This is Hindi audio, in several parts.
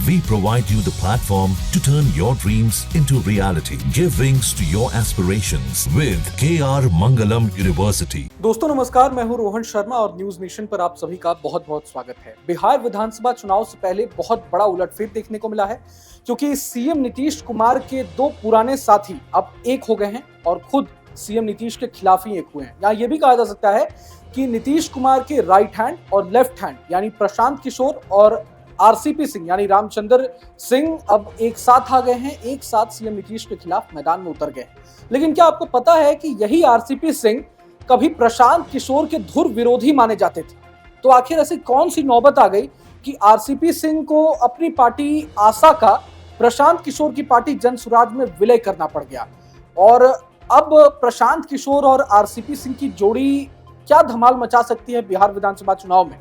We provide you the platform to turn your dreams into reality. Give wings to your aspirations with KR Mangalam University. दोस्तों नमस्कार, मैं हूं रोहन शर्मा और न्यूज नेशन पर आप सभी का बहुत बहुत स्वागत है। बिहार विधानसभा चुनाव से पहले बहुत बड़ा उलटफेर देखने को मिला है, क्योंकि सीएम नीतीश कुमार के दो पुराने साथी अब एक हो गए हैं और खुद सीएम नीतीश के खिलाफ ही एक हुए हैं। या ये भी कहा जा सकता है कि नीतीश कुमार के राइट हैंड और लेफ्ट हैंड यानी प्रशांत किशोर और आरसीपी सिंह यानी रामचंद्र सिंह अब एक साथ आ गए हैं, एक साथ सीएम नीतीश के खिलाफ मैदान में उतर गए हैं। लेकिन क्या आपको पता है कि यही आरसीपी सिंह कभी प्रशांत किशोर के धुर विरोधी माने जाते थे? तो आखिर ऐसी कौन सी नौबत आ गई कि आरसीपी सिंह को अपनी पार्टी आशा का प्रशांत किशोर की पार्टी जनसुराज में विलय करना पड़ गया? और अब प्रशांत किशोर और आरसीपी सिंह की जोड़ी क्या धमाल मचा सकती है बिहार विधानसभा चुनाव में?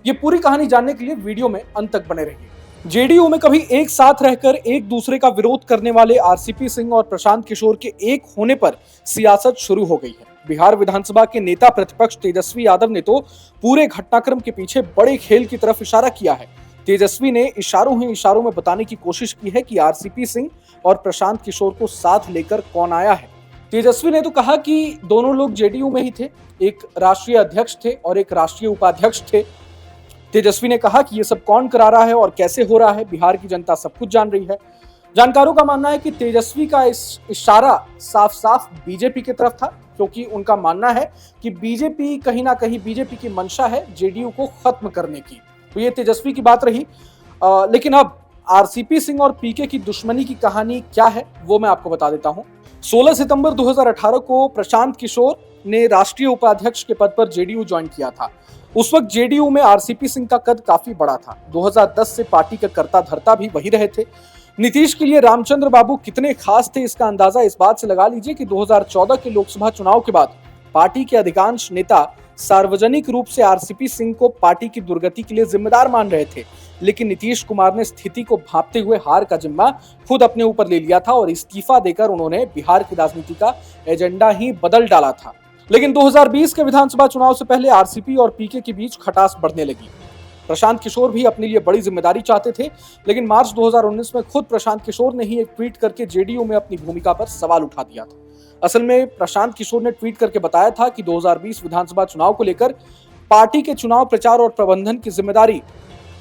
ये पूरी कहानी जानने के लिए वीडियो में अंत तक बने रहिए। जेडीयू में कभी एक साथ रहकर एक दूसरे का विरोध करने वाले आरसीपी सिंह और प्रशांत किशोर के एक होने पर सियासत शुरू हो गई है। बिहार विधानसभा के नेता प्रतिपक्ष तेजस्वी यादव ने तो पूरे घटनाक्रम के पीछे बड़े खेल की तरफ इशारा किया है। तेजस्वी ने इशारों ही इशारों में बताने की कोशिश की है कि आरसीपी सिंह और प्रशांत किशोर को साथ लेकर कौन आया है। तेजस्वी ने तो कहा कि दोनों लोग जेडीयू में ही थे, एक राष्ट्रीय अध्यक्ष थे और एक राष्ट्रीय उपाध्यक्ष थे। तेजस्वी ने कहा कि ये सब कौन करा रहा है और कैसे हो रहा है, बिहार की जनता सब कुछ जान रही है। जानकारों का मानना है कि तेजस्वी का इस इशारा साफ साफ बीजेपी की तरफ था, क्योंकि उनका मानना है कि बीजेपी कहीं ना कहीं बीजेपी की मंशा है जेडीयू को खत्म करने की। तो ये तेजस्वी की बात रही। लेकिन अब आरसीपी सिंह और पीके की दुश्मनी की कहानी क्या है वो मैं आपको बता देता हूं। 16 सितंबर 2018 को प्रशांत किशोर ने राष्ट्रीय उपाध्यक्ष के पद पर जेडीयू ज्वाइन किया था। उस वक्त जेडीयू में आरसीपी सिंह का कद काफी बड़ा था। 2010 से पार्टी का कर्ता धर्ता भी वही रहे थे। नीतीश के लिए रामचंद्र बाबू कितने खास थे इसका अंदाजा इस बात से लगा लीजिए कि 2014 के लोकसभा चुनाव के बाद पार्टी के अधिकांश नेता सार्वजनिक रूप से आरसीपी सिंह को पार्टी की दुर्गति के लिए जिम्मेदार मान रहे थे। लेकिन नीतीश कुमार ने स्थिति को भांपते हुए हार का जिम्मा खुद अपने ऊपर ले लिया था और इस्तीफा देकर उन्होंने बिहार की राजनीति का एजेंडा ही बदल डाला था। लेकिन 2020 के विधानसभा चुनाव से पहले आरसीपी और पीके के बीच खटास बढ़ने लगी। प्रशांत किशोर भी अपने लिए बड़ी जिम्मेदारी चाहते थे, लेकिन मार्च 2019 में खुद प्रशांत किशोर ने ही एक ट्वीट करके जेडीयू में अपनी भूमिका पर सवाल उठा दिया था। असल में प्रशांत किशोर ने ट्वीट करके बताया था कि 2020 विधानसभा चुनाव को लेकर पार्टी के चुनाव प्रचार और प्रबंधन की जिम्मेदारी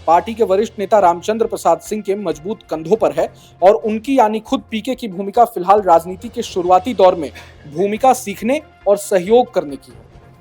पार्टी के वरिष्ठ नेता रामचंद्र प्रसाद सिंह के मजबूत कंधों पर है और उनकी यानी खुद पीके की भूमिका फिलहाल राजनीति के शुरुआती दौर में भूमिका सीखने और सहयोग करने की है।